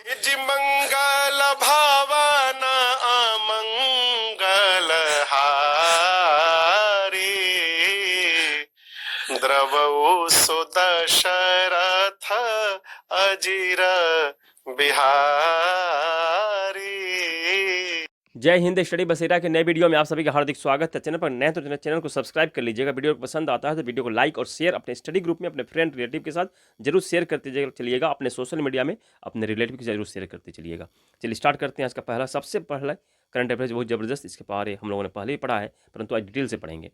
जी मंगल भावना अमंगल हारी द्रवौ सुदशरथ अजिर बिहारी। जय हिंद। स्टडी बसेरा के नए वीडियो में आप सभी का हार्दिक स्वागत है। चैनल पर नए तो चैनल को सब्सक्राइब कर लीजिएगा। वीडियो पसंद आता है तो वीडियो को लाइक और शेयर अपने स्टडी ग्रुप में अपने फ्रेंड रिलेटिव के साथ जरूर शेयर करते चलिएगा। अपने सोशल मीडिया में अपने रिलेटिव के साथ जरूर शेयर करते चलिएगा। चलिए स्टार्ट करते हैं। आज का सबसे पहला करंट अफेयर्स बहुत जबरदस्त, इसके बारे हम लोगों ने पहले ही पढ़ा है परंतु आज डिटेल से पढ़ेंगे।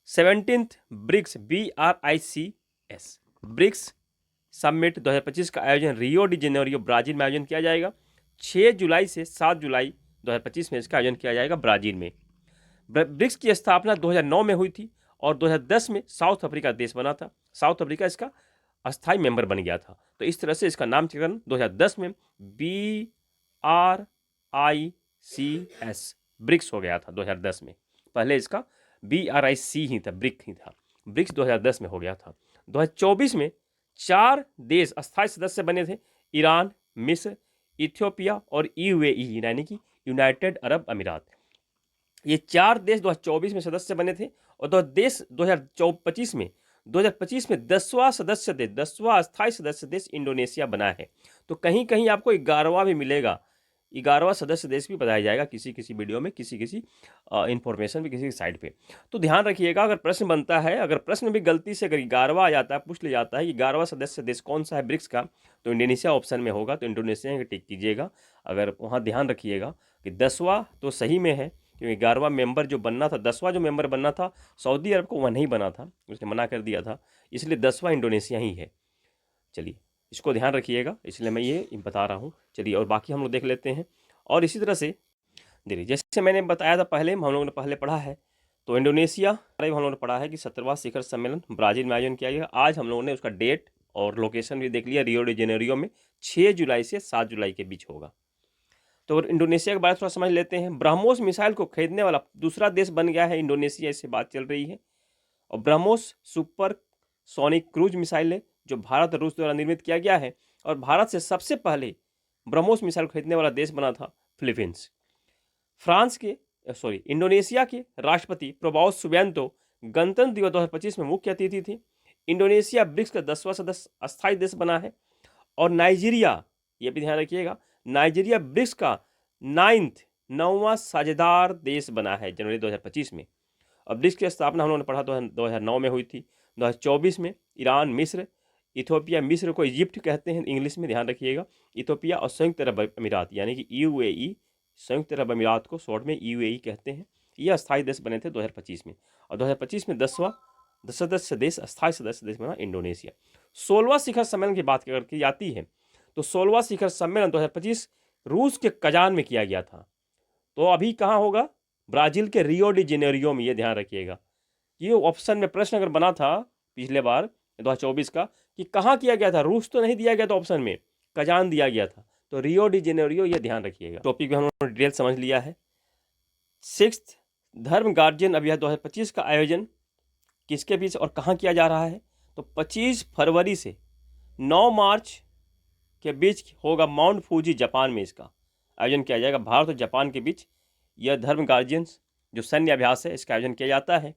17th BRICS BRICS BRICS summit 2025 का आयोजन रियो डी जेनेरियो ब्राजील में आयोजन किया जाएगा। 6 जुलाई से 7 जुलाई 2025 में इसका आयोजन किया जाएगा ब्राजील में। ब्रिक्स की स्थापना 2009 में हुई थी और 2010 में साउथ अफ्रीका देश बना था। साउथ अफ्रीका इसका अस्थायी मेंबर बन गया था। तो इस तरह से इसका नामकरण 2010 में BRICS ब्रिक्स हो गया था 2010 में। पहले इसका BRIC ही था, ब्रिक ही था। ब्रिक्स 2010 में हो गया था। 2024 में 4 देश अस्थायी सदस्य बने थे, ईरान, मिस्र, इथियोपिया और UAE यानी कि यूनाइटेड अरब अमीरात। ये 4 देश 2024 में सदस्य बने थे और 2025 में 10वां सदस्य देश, 10वां अस्थायी सदस्य देश इंडोनेशिया बना है। तो कहीं कहीं आपको 11वां भी मिलेगा, 11वां सदस्य देश भी बताया जाएगा किसी किसी वीडियो में, किसी किसी इंफॉर्मेशन भी किसी साइड पे। तो ध्यान रखिएगा, अगर प्रश्न बनता है, अगर प्रश्न भी गलती से अगर 11वां आ जाता है, पूछ लिया जाता है कि 11वां सदस्य देश कौन सा है ब्रिक्स का, तो इंडोनेशिया ऑप्शन में होगा, तो इंडोनेशिया का टिक कीजिएगा। अगर वहाँ ध्यान रखिएगा कि 10वां तो सही में है, क्योंकि 11वां मेंबर जो बनना था, 10वां जो मेंबर बनना था सऊदी अरब को वह नहीं बना था, उसने मना कर दिया था, इसलिए 10वां इंडोनेशिया ही है। चलिए इसको ध्यान रखिएगा, इसलिए मैं ये बता रहा हूँ। चलिए और बाकी हम लोग देख लेते हैं। और इसी तरह से देखिए, जैसे मैंने बताया था पहले, हम लोगों ने पहले पढ़ा है, तो इंडोनेशिया हम लोगों ने पढ़ा है कि 17वां शिखर सम्मेलन ब्राजील में आयोजन किया गया। आज हम लोगों ने उसका डेट और लोकेशन भी देख लिया, रियो डी जेनेरियो में 6 जुलाई से 7 जुलाई के बीच होगा। तो इंडोनेशिया के बारे में थोड़ा समझ लेते हैं। ब्रह्मोस मिसाइल को खरीदने वाला दूसरा देश बन गया है इंडोनेशिया, इससे बात चल रही है। और BrahMos super sonic cruise missile है जो भारत और रूस द्वारा निर्मित किया गया है, और भारत से सबसे पहले ब्रह्मोस मिसाइल खरीदने वाला देश बना था फिलीपींस। इंडोनेशिया के राष्ट्रपति प्रबोवो सुबियांतो गणतंत्र दिवस 2025 में मुख्य अतिथि थे। इंडोनेशिया ब्रिक्स का 10वां सदस्य अस्थायी देश बना है। और नाइजीरिया, ये भी ध्यान रखिएगा, नाइजीरिया ब्रिक्स का 9वां साझेदार देश बना है जनवरी 2025 में। और ब्रिक्स की स्थापना हम लोगों ने पढ़ा 2009 में हुई थी। 2024 में ईरान, मिस्र, इथियोपिया, मिस्र को इजिप्ट कहते हैं इंग्लिश में, ध्यान रखिएगा, इथियोपिया और संयुक्त अरब अमीरात यानी कि UAE, संयुक्त अरब अमीरात को शॉर्ट में UAE कहते हैं, ये अस्थायी देश बने थे 2025 में। और 2025 में 10वां सदस्य देश, अस्थायी सदस्य देश बना इंडोनेशिया। 16वां शिखर सम्मेलन की बात अगर की जाती है तो 16वां शिखर सम्मेलन 2025 रूस के कजान में किया गया था। तो अभी कहाँ होगा? ब्राजील के रियो डी जेनेरियो में, ये ध्यान रखिएगा। ये ऑप्शन में प्रश्न अगर बना था पिछले बार 2024 का कि कहाँ किया गया था, रूस तो नहीं दिया गया था ऑप्शन में, कजान दिया गया था, तो रियो डी जेनेरियो, ये ध्यान रखिएगा। टॉपिक में हम लोगों ने डिटेल समझ लिया है। 6th धर्म गार्जियन अभियान 2025 का आयोजन किसके बीच और कहाँ किया जा रहा है? तो 25 फरवरी से 9 मार्च के बीच होगा माउंट फूजी, जापान में इसका आयोजन किया जाएगा। भारत और जापान के बीच यह धर्म गार्जियंस जो सैन्य अभ्यास है, इसका आयोजन किया जाता है।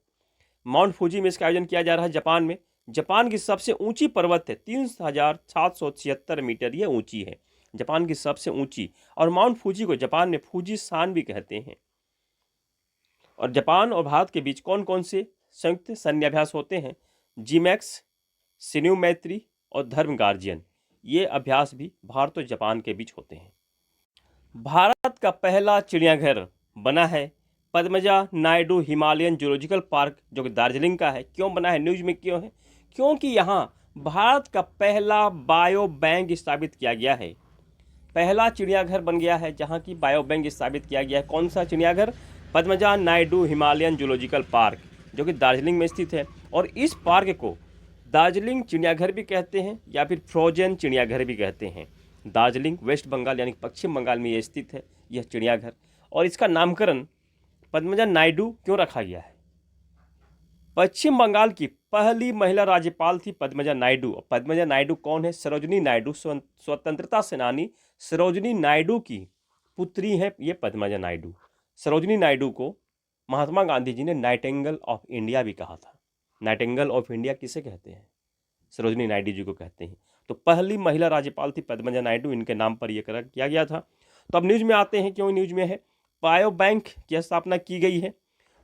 माउंट फूजी में इसका आयोजन किया जा रहा है जापान में। जापान की सबसे ऊंची पर्वत है, 3776 मीटर ये ऊंची है, जापान की सबसे ऊंची। और माउंट फूजी को जापान में फूजी सान भी कहते हैं। और जापान और भारत के बीच कौन कौन से संयुक्त सैन्य अभ्यास होते हैं? जीमैक्स, सिन्यू मैत्री और धर्म गार्जियन, ये अभ्यास भी भारत और जापान के बीच होते हैं। भारत का पहला चिड़ियाघर बना है Padmaja Naidu Himalayan zoological park, जो कि दार्जिलिंग का है। क्यों बना है, न्यूज में क्यों है? क्योंकि यहाँ भारत का पहला बायो बैंक स्थापित किया गया है। पहला चिड़ियाघर बन गया है जहाँ की बायो बैंक स्थापित किया गया है। कौन सा चिड़ियाघर? Padmaja Naidu Himalayan zoological park, जो कि दार्जिलिंग में स्थित है। और इस पार्क को दार्जिलिंग चिड़ियाघर भी कहते हैं या फिर फ्रोजन चिड़ियाघर भी कहते हैं। दार्जिलिंग वेस्ट बंगाल यानी पश्चिम बंगाल में ये स्थित है यह चिड़ियाघर। और इसका नामकरण पद्मजा नायडू क्यों रखा गया है? पश्चिम बंगाल की पहली महिला राज्यपाल थी पद्मजा नायडू। पद्मजा नायडू कौन है? सरोजिनी नायडू, स्वतंत्रता सेनानी सरोजिनी नायडू की पुत्री है ये पद्मजा नायडू। सरोजिनी नायडू को महात्मा गांधी जी ने नाइटिंगेल ऑफ इंडिया भी कहा था। नाइटिंगेल ऑफ इंडिया किसे कहते हैं? सरोजिनी नायडू जी को कहते हैं। तो पहली महिला राज्यपाल थी पद्मजा नायडू, इनके नाम पर यह किया गया था। तो अब न्यूज में आते हैं, क्यों न्यूज में है। बायो बैंक की स्थापना की गई है।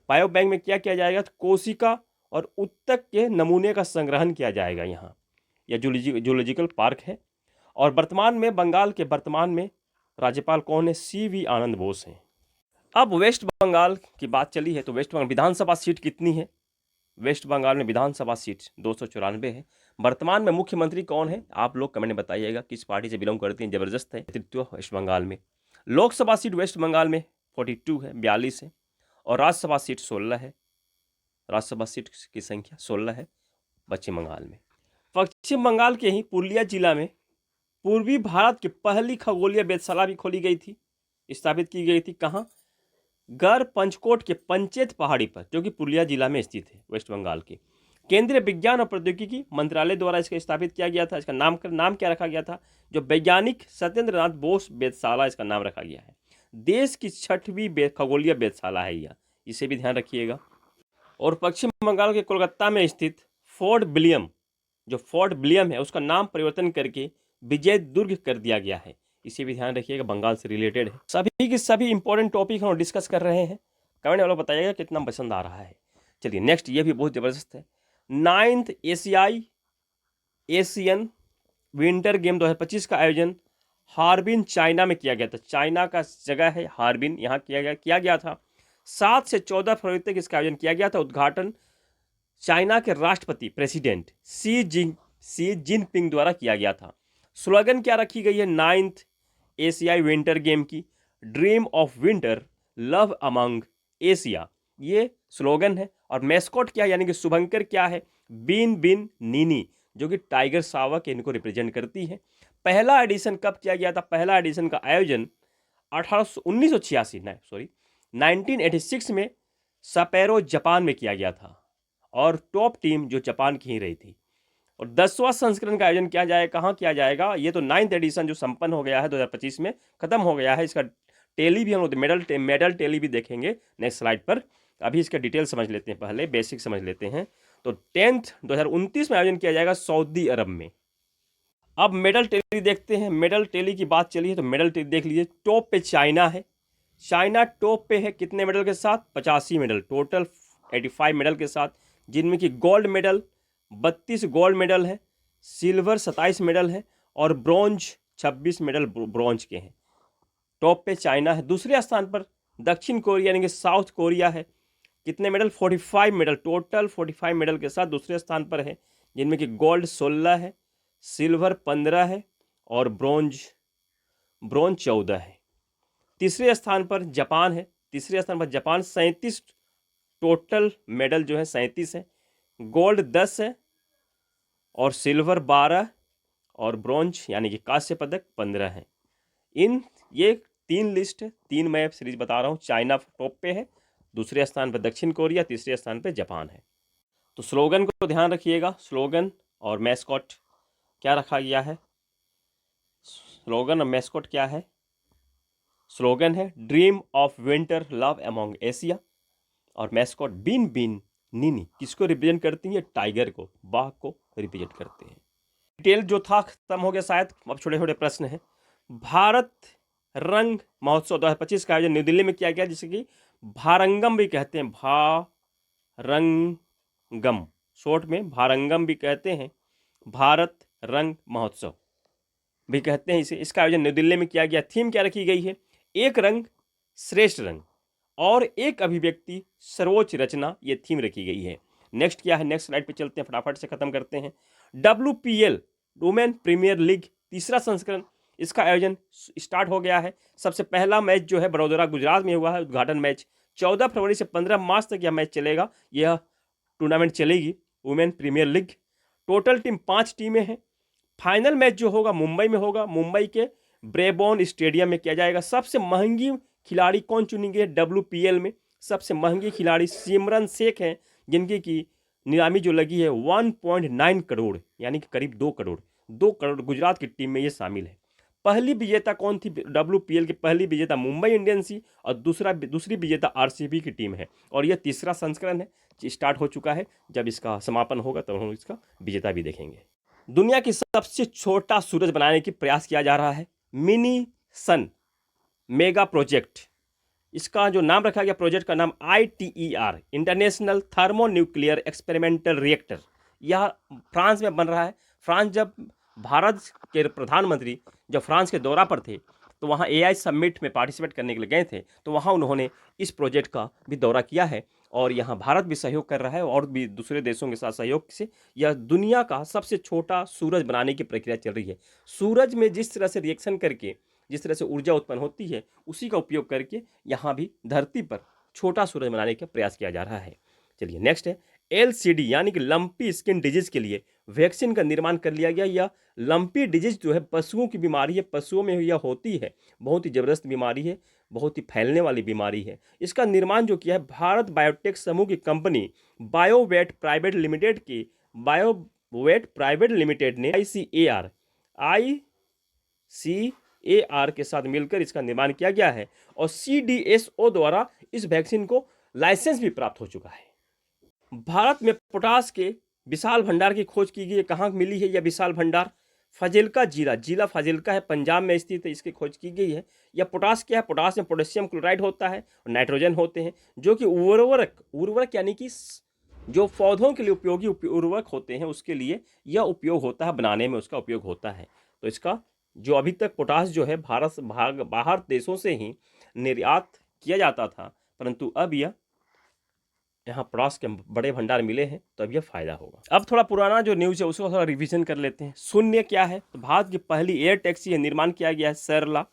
बायो बैंक में क्या किया जाएगा? तो कोशिका और उत्तक के नमूने का संग्रहण किया जाएगा यहाँ। यह जूलॉजिकल पार्क है। और वर्तमान में बंगाल के वर्तमान में राज्यपाल कौन है? CV आनंद बोस हैं। अब वेस्ट बंगाल की बात चली है, तो वेस्ट बंगाल विधानसभा सीट कितनी है? वेस्ट बंगाल में विधानसभा सीट 294 है। वर्तमान में मुख्यमंत्री कौन है? आप लोग कमेंट में बताइएगा किस पार्टी से बिलोंग करती हैं। जबरदस्त है नेतृत्व वेस्ट बंगाल में। लोकसभा सीट वेस्ट बंगाल में 42 है, 42 है। और राज्यसभा सीट 16 है। राज्यसभा सीट की संख्या 16 है पश्चिम बंगाल में। पश्चिम बंगाल के ही पुरुलिया जिला में पूर्वी भारत की पहली खगोलीय वेधशाला भी खोली गई थी, स्थापित की गई थी। कहाँ? गढ़ पंचकोट के पंचेत पहाड़ी पर, जो कि पुरुलिया जिला में स्थित है वेस्ट बंगाल के। केंद्रीय विज्ञान और प्रौद्योगिकी मंत्रालय द्वारा इसका स्थापित किया गया था। इसका नाम क्या रखा गया था? जो वैज्ञानिक सत्येंद्र नाथ बोस वेधशाला, इसका नाम रखा गया है। देश की 6वीं खगोलीय वेधशाला है यह, इसे भी ध्यान रखिएगा। और पश्चिम बंगाल के कोलकाता में स्थित फोर्ट विलियम, जो फोर्ट विलियम है, उसका नाम परिवर्तन करके विजय दुर्ग कर दिया गया है, इसे भी ध्यान रखिएगा, बंगाल से रिलेटेड है। सभी के सभी इंपॉर्टेंट टॉपिक हम डिस्कस कर रहे हैं। कमेंट वालों बताइएगा कितना पसंद आ रहा है। चलिए नेक्स्ट, ये भी बहुत ज़बरदस्त है। 9th एशियन विंटर गेम 2025 का आयोजन हार्बिन चाइना में किया गया था। चाइना का जगह है हार्बिन, यहाँ किया गया था। 7 से 14 फरवरी तक इसका आयोजन किया गया था। उद्घाटन चाइना के राष्ट्रपति प्रेसिडेंट सी जिनपिंग द्वारा किया गया था। स्लोगन क्या रखी गई है 9th एशियाई विंटर गेम की? Dream of winter, love among Asia, ये स्लोगन है। और मैस्कॉट क्या है, यानी कि शुभंकर क्या है? बिन बिन नीनी, जो कि टाइगर सावक इनको रिप्रेजेंट करती है। पहला एडिशन कब किया गया था? पहला एडिशन का आयोजन 1986 में सपेरो जापान में किया गया था। और टॉप टीम जो जापान की ही रही थी। और 10वां संस्करण का आयोजन किया जाएगा, कहाँ किया जाएगा? ये तो 9th एडिशन जो संपन्न हो गया है 2025 में, खत्म हो गया है। इसका टेली भी हम लोग मेडल टेली भी देखेंगे नेक्स्ट स्लाइड पर। अभी इसका डिटेल समझ लेते हैं, पहले बेसिक समझ लेते हैं। तो 10th 2029 में आयोजन किया जाएगा सऊदी अरब में। अब मेडल टेली देखते हैं। मेडल टेली की बात चली है तो मेडल टेली देख लीजिए। टॉप पे चाइना है। चाइना टॉप पे है कितने मेडल के साथ? 85 मेडल, टोटल 85 मेडल के साथ, जिनमें कि गोल्ड मेडल 32 गोल्ड मेडल है, सिल्वर 27 मेडल है और ब्रॉन्ज 26 मेडल ब्रॉन्ज के हैं। टॉप पे चाइना है। दूसरे स्थान पर दक्षिण कोरिया यानी कि साउथ कोरिया है। कितने मेडल? 45 मेडल, टोटल 45 मेडल के साथ दूसरे स्थान पर है, जिनमें कि गोल्ड 16 है, सिल्वर 15 है और ब्रॉन्ज 14 है। तीसरे स्थान पर जापान है। तीसरे स्थान पर जापान 37 टोटल मेडल जो है 37 है, गोल्ड 10 है और सिल्वर 12 और ब्रॉन्ज यानी कि कांस्य पदक 15 है। ये 3 लिस्ट है, 3 मैं सीरीज बता रहा हूँ। चाइना टॉप पे है, दूसरे स्थान पर दक्षिण कोरिया, तीसरे स्थान पर जापान है। तो स्लोगन को ध्यान रखिएगा। स्लोगन और मैस्कॉट क्या रखा गया है? स्लोगन और मैस्कॉट क्या है? स्लोगन है dream of winter, love among Asia. और मैस्कॉट बिन बिन नीनी, किसको रिप्रेजेंट करती है? टाइगर को, बाघ को रिप्रेजेंट करते हैं। डिटेल जो था खत्म हो गया शायद, अब छोटे छोटे प्रश्न हैं। भारत रंग महोत्सव 2025 का आयोजन न्यू दिल्ली में किया गया, जिसे कि भारंगम भी कहते हैं। भारंगम, शॉर्ट में भारंगम भी कहते हैं, भारत रंग महोत्सव भी कहते हैं इसे। इसका आयोजन न्यू दिल्ली में किया गया। थीम क्या रखी गई है? एक रंग श्रेष्ठ रंग और एक अभिव्यक्ति सर्वोच्च रचना, ये थीम रखी गई है। नेक्स्ट क्या है? नेक्स्ट स्लाइड पे चलते हैं, फटाफट से खत्म करते हैं। WPL वुमेन प्रीमियर लीग तीसरा संस्करण, इसका आयोजन स्टार्ट हो गया है। सबसे पहला मैच जो है बड़ोदरा गुजरात में हुआ है, उद्घाटन मैच। 14 फरवरी से 15 मार्च तक यह मैच चलेगा, यह टूर्नामेंट चलेगी women premiere league. Total team 5 टीमें हैं। फाइनल मैच जो होगा मुंबई में होगा, मुंबई के ब्रेबॉर्न स्टेडियम में किया जाएगा। सबसे महंगी खिलाड़ी कौन चुनी गई है WPL में? सबसे महंगी खिलाड़ी सिमरन शेख हैं, जिनकी की नीलामी जो लगी है 1.9 करोड़, यानी कि करीब 2 करोड़ गुजरात की टीम में ये शामिल है। पहली विजेता कौन थी? WPL की पहली विजेता मुंबई इंडियंस थी और दूसरी विजेता RCB की टीम है। और यह तीसरा संस्करण है, स्टार्ट हो चुका है। जब इसका समापन होगा तब हम इसका विजेता भी देखेंगे। दुनिया की सबसे छोटा सूरज बनाने की प्रयास किया जा रहा है, मिनी सन मेगा प्रोजेक्ट। इसका जो नाम रखा गया प्रोजेक्ट का नाम ITER, international thermo nuclear experimental reactor. यह फ्रांस में बन रहा है। फ्रांस जब भारत के प्रधानमंत्री जब फ्रांस के दौरा पर थे तो वहाँ AI समिट में पार्टिसिपेट करने के लिए गए थे, तो वहाँ उन्होंने इस प्रोजेक्ट का भी दौरा किया है और यहाँ भारत भी सहयोग कर रहा है और भी दूसरे देशों के साथ सहयोग से यह दुनिया का सबसे छोटा सूरज बनाने की प्रक्रिया चल रही है। सूरज में जिस तरह से रिएक्शन करके जिस तरह से ऊर्जा उत्पन्न होती है, उसी का उपयोग करके यहाँ भी धरती पर छोटा सूरज बनाने का प्रयास किया जा रहा है। चलिए नेक्स्ट है LCD, यानी कि लंपी स्किन डिजीज के लिए वैक्सीन का निर्माण कर लिया गया। यह लंपी डिजीज जो है पशुओं की बीमारी है, पशुओं में यह होती है, बहुत ही जबरदस्त बीमारी है, बहुत ही फैलने वाली बीमारी है। इसका निर्माण जो किया है भारत बायोटेक समूह की कंपनी बायोवेट प्राइवेट लिमिटेड ने ICAR के साथ मिलकर इसका निर्माण किया गया है और CDSO द्वारा इस वैक्सीन को लाइसेंस भी प्राप्त हो चुका है। भारत में पोटास के विशाल भंडार की खोज की गई है। कहाँ मिली है यह विशाल भंडार? फाजिल्का जिला फाजिल्का है, पंजाब में स्थित है, इसकी खोज की गई है। यह पोटास क्या है? पोटास में पोटेशियम क्लोराइड होता है और नाइट्रोजन होते हैं, जो कि उर्वरक यानी कि जो पौधों के लिए उपयोगी उर्वरक होते हैं उसके लिए यह उपयोग होता है, बनाने में उसका उपयोग होता है। तो इसका जो अभी तक पोटास जो है बाहर देशों से ही निर्यात किया जाता था, परंतु अब यह यहाँ पोटास के बड़े भंडार मिले हैं, तो अब यह फायदा होगा। अब थोड़ा पुराना जो न्यूज़ है उसको थोड़ा रिवीजन कर लेते हैं। शून्य क्या है? तो भारत की पहली एयर टैक्सी है, निर्माण किया गया है सरला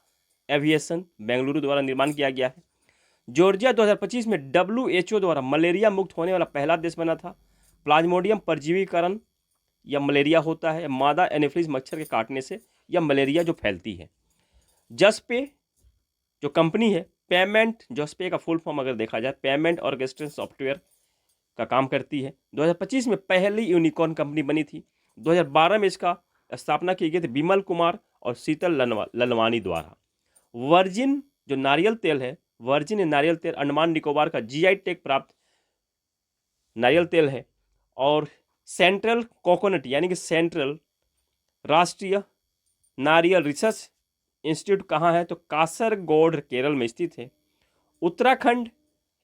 एविएशन बेंगलुरु द्वारा निर्माण किया गया है। जॉर्जिया 2025 में WHO द्वारा मलेरिया मुक्त होने वाला पहला देश बना था। प्लाज्मोडियम परजीवीकरण या मलेरिया होता है, मादा एनोफिलीज मच्छर के काटने से यह मलेरिया जो फैलती है। जसपे जो कंपनी है जसपे का फुल फॉर्म अगर देखा जाए पेमेंट ऑर्केस्ट्रेशन सॉफ्टवेयर का काम करती है। 2025 में पहली यूनिकॉर्न कंपनी बनी थी। 2012 में इसका स्थापना की गई थी बिमल कुमार और शीतल ललवानी द्वारा। वर्जिन नारियल तेल अंडमान निकोबार का GI टैग प्राप्त नारियल तेल है। और सेंट्रल कोकोनट यानी कि सेंट्रल राष्ट्रीय नारियल रिसर्च इंस्टीट्यूट कहाँ है? तो कासरगोड केरल में स्थित है। उत्तराखंड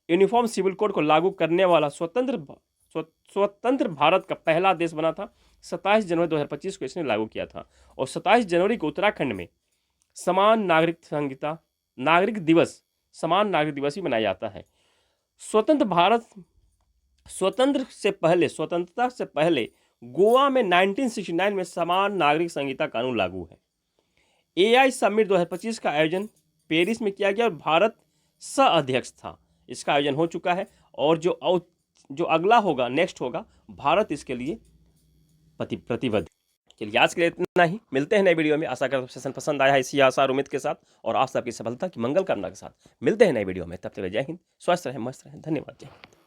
यूनिफॉर्म सिविल कोड को लागू करने वाला स्वतंत्र भारत का पहला देश बना था। 27 जनवरी 2025 को इसने लागू किया था और 27 जनवरी को उत्तराखंड में समान नागरिक दिवस भी मनाया जाता है। स्वतंत्रता से पहले गोवा में 1969 में समान नागरिक संहिता कानून लागू है। AI समिट 2025 का आयोजन पेरिस में किया गया और भारत सह-अध्यक्ष था। इसका आयोजन हो चुका है और जो अगला होगा, नेक्स्ट होगा, भारत इसके लिए प्रतिबद्ध। चलिए आज के लिए इतना ही, मिलते हैं नए वीडियो में। आशा करता हूं सेशन पसंद आया है, इसी आशा और उम्मीद के साथ और आप सबकी सफलता की मंगल कामना के साथ मिलते हैं नए वीडियो में। तब तक जय हिंद, स्वस्थ रहें, मस्त रहें, धन्यवाद, जय हिंद।